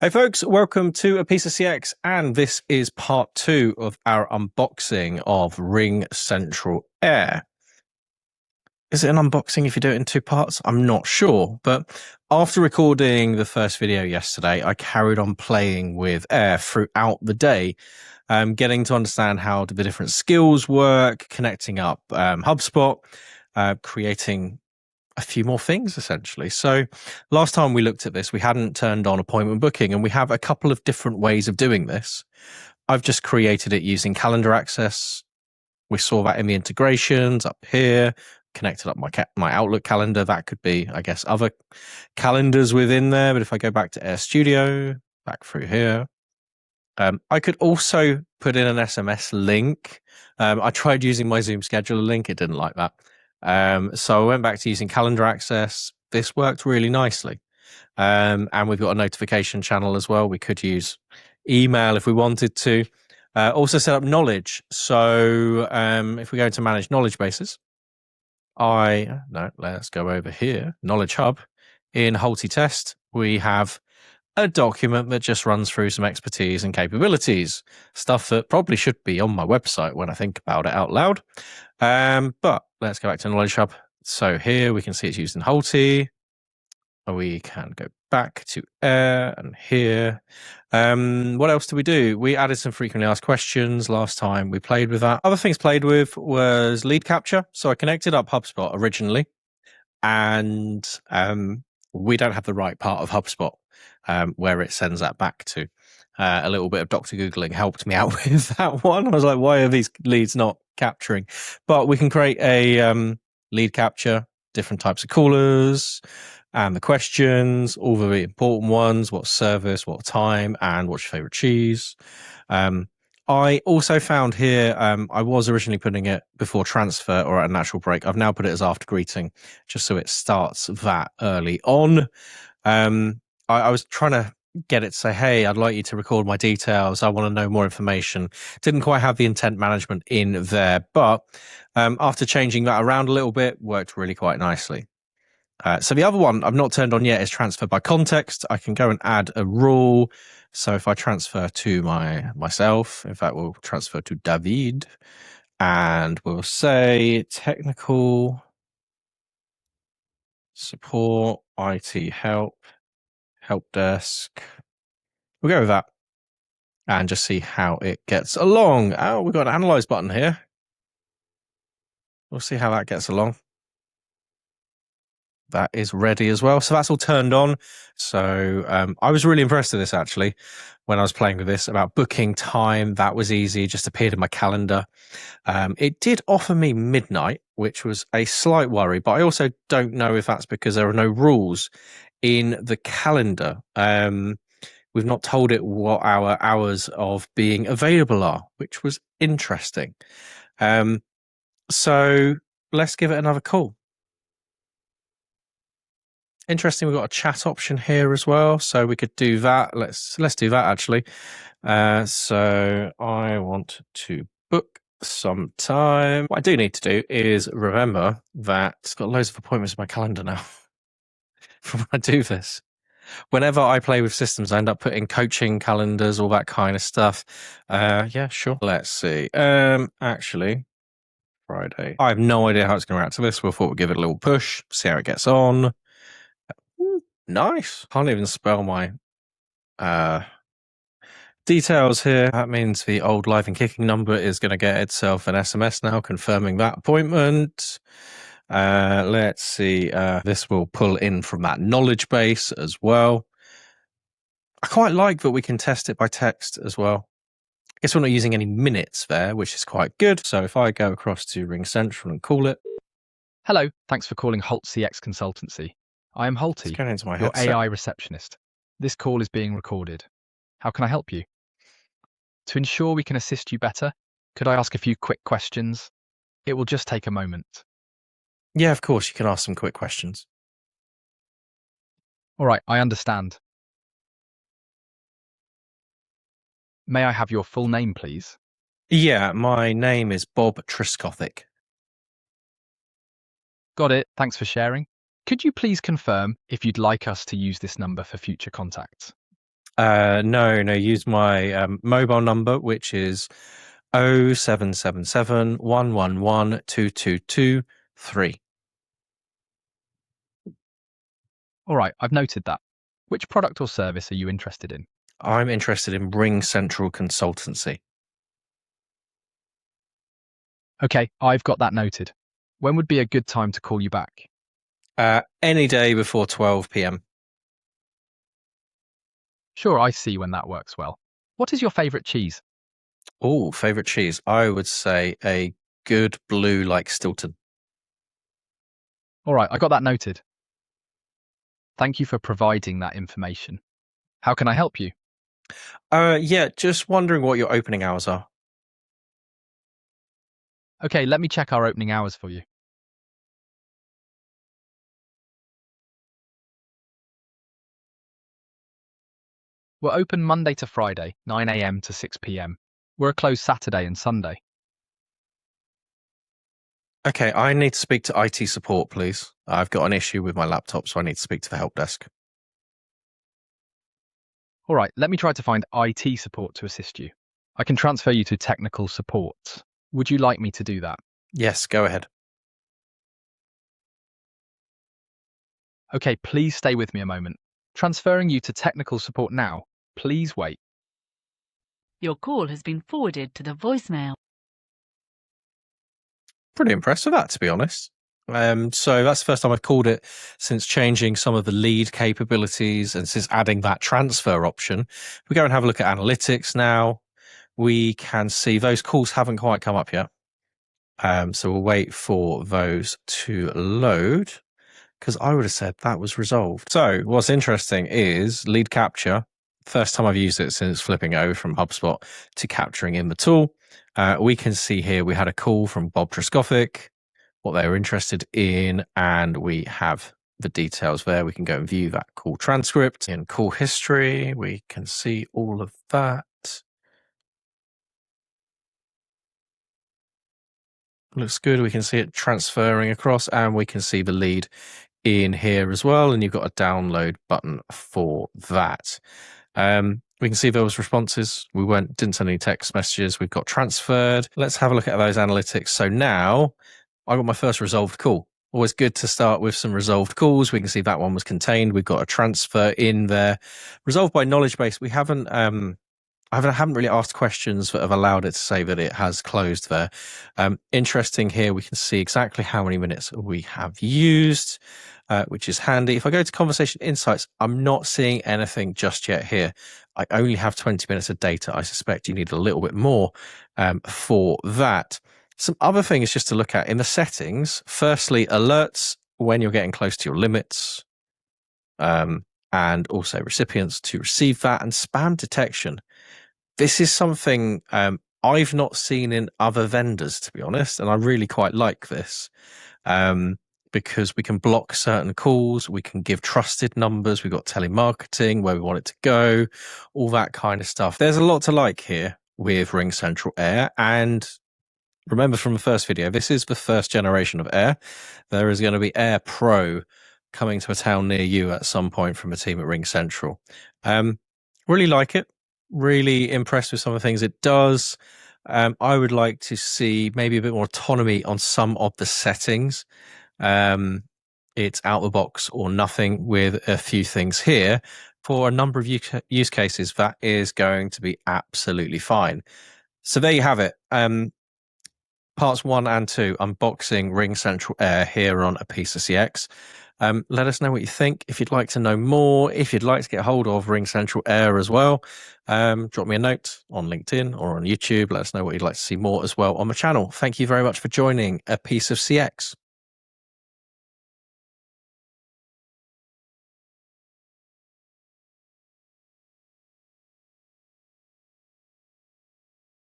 Hey folks, welcome to A Piece of CX, and this is part 2 of our unboxing of RingCentral AIR. Is it an unboxing if you do it in 2 parts? I'm not sure, but after recording the first video yesterday, I carried on playing with AIR throughout the day, getting to understand how the different skills work, connecting up HubSpot, creating a few more things essentially. So last time we looked at this, we hadn't turned on appointment booking, and we have a couple of different ways of doing this. I've just created it using calendar access. We saw that in the integrations up here, connected up my Outlook calendar. That could be, I guess, other calendars within there. But if I go back to Air Studio, back through here, I could also put in an SMS link. I tried using my Zoom scheduler link. It didn't like that. So I went back to using calendar access. This worked really nicely. And we've got a notification channel as well. We could use email if we wanted to. Also set up knowledge. So if we go to manage knowledge bases, let's go over here, Knowledge Hub. In Holt Test, we have a document that just runs through some expertise and capabilities, stuff that probably should be on my website when I think about it out loud. But let's go back to Knowledge Hub. So here we can see it's used in Holty. We can go back to Air and here. What else do we do? We added some frequently asked questions last time we played with that. Other things played with was lead capture. So I connected up HubSpot originally, and we don't have the right part of HubSpot where it sends that back to. A little bit of Dr. Googling helped me out with that one. I was like, why are these leads not capturing? But we can create a lead capture, different types of callers, and the questions, all the really important ones, what service, what time, and what's your favorite cheese. I also found here, I was originally putting it before transfer or at a natural break. I've now put it as after greeting, just so it starts that early on. I was trying to get it to say, hey, I'd like you to record my details. I want to know more information. Didn't quite have the intent management in there, but after changing that around a little bit, worked really quite nicely. So the other one I've not turned on yet is transfer by context. I can go and add a rule. So if I transfer to myself, in fact, we'll transfer to David, and we'll say technical support, IT help desk. We'll go with that and just see how it gets along. Oh, we've got an analyze button here. We'll see how that gets along. That is ready as well. So that's all turned on. So I was really impressed with this actually when I was playing with this about booking time. That was easy, just appeared in my calendar. It did offer me midnight, which was a slight worry, but I also don't know if that's because there are no rules in the calendar. We've not told it what our hours of being available are, which was interesting. So let's give it another call. Interesting, we've got a chat option here as well, so we could do that. Let's do that actually. So I want to book some time. What I do need to do is remember that I've got loads of appointments in my calendar now from when I do this. Whenever I play with systems, I end up putting coaching calendars, all that kind of stuff. Yeah, sure. Let's see. Actually, Friday. I have no idea how it's going to react to this. We thought we'd give it a little push, see how it gets on. Nice. Can't even spell my details here. That means the old live and kicking number is going to get itself an SMS now confirming that appointment. Let's see. This will pull in from that knowledge base as well. I quite like that we can test it by text as well. I guess we're not using any minutes there, which is quite good. So if I go across to RingCentral and call it. Hello, thanks for calling Holt CX Consultancy. I am Holty, Going into my your headset. AI receptionist. This call is being recorded. How can I help you? To ensure we can assist you better, could I ask a few quick questions? It will just take a moment. Yeah, of course, you can ask some quick questions. All right, I understand. May I have your full name, please? Yeah, my name is Bob Triskothic. Got it, thanks for sharing. Could you please confirm if you'd like us to use this number for future contacts? No. Use my mobile number, which is 0777 111 2223. All right, I've noted that. Which product or service are you interested in? I'm interested in RingCentral Consultancy. Okay, I've got that noted. When would be a good time to call you back? Any day before 12 p.m. Sure, I see when that works well. What is your favourite cheese? Oh, favorite cheese. I would say a good blue like Stilton. All right, I got that noted. Thank you for providing that information. How can I help you? Yeah, just wondering what your opening hours are. Okay, let me check our opening hours for you. We're open Monday to Friday, 9 a.m. to 6 p.m. We're closed Saturday and Sunday. Okay, I need to speak to IT support, please. I've got an issue with my laptop, so I need to speak to the help desk. All right, let me try to find IT support to assist you. I can transfer you to technical support. Would you like me to do that? Yes, go ahead. Okay, please stay with me a moment. Transferring you to technical support now. Please wait. Your call has been forwarded to the voicemail. Pretty impressed with that, to be honest. So that's the first time I've called it since changing some of the lead capabilities and since adding that transfer option. If we go and have a look at analytics now, we can see those calls haven't quite come up yet. So we'll wait for those to load because I would have said that was resolved. So what's interesting is lead capture. First time I've used it since flipping over from HubSpot to capturing in the tool. We can see here we had a call from Bob Truskovic, what they were interested in, and we have the details there. We can go and view that call transcript. In call history, we can see all of that. Looks good. We can see it transferring across, and we can see the lead in here as well. And you've got a download button for that. We can see those responses. We didn't send any text messages. We've got transferred. Let's have a look at those analytics. So now I got my first resolved call. Always good to start with some resolved calls. We can see that one was contained. We've got a transfer in there. Resolved by knowledge base. We haven't I haven't really asked questions that have allowed it to say that it has closed there. Interesting here, we can see exactly how many minutes we have used, which is handy. If I go to Conversation Insights, I'm not seeing anything just yet here. I only have 20 minutes of data. I suspect you need a little bit more for that. Some other things just to look at in the settings. Firstly, alerts when you're getting close to your limits, and also recipients to receive that, and spam detection. This is something I've not seen in other vendors, to be honest, and I really quite like this because we can block certain calls, we can give trusted numbers, we've got telemarketing, where we want it to go, all that kind of stuff. There's a lot to like here with RingCentral AIR, and remember from the first video, this is the first generation of AIR. There is going to be AIR Pro coming to a town near you at some point from the team at RingCentral. Really like it. Really impressed with some of the things it does. I would like to see maybe a bit more autonomy on some of the settings. It's out the box or nothing with a few things here. For a number of use cases, that is going to be absolutely fine. So there you have it. Parts 1 and 2, unboxing RingCentral AIR here on A Piece of CX. Let us know what you think. If you'd like to know more, if you'd like to get hold of RingCentral AIR as well, drop me a note on LinkedIn or on YouTube. Let us know what you'd like to see more as well on the channel. Thank you very much for joining A Piece of CX.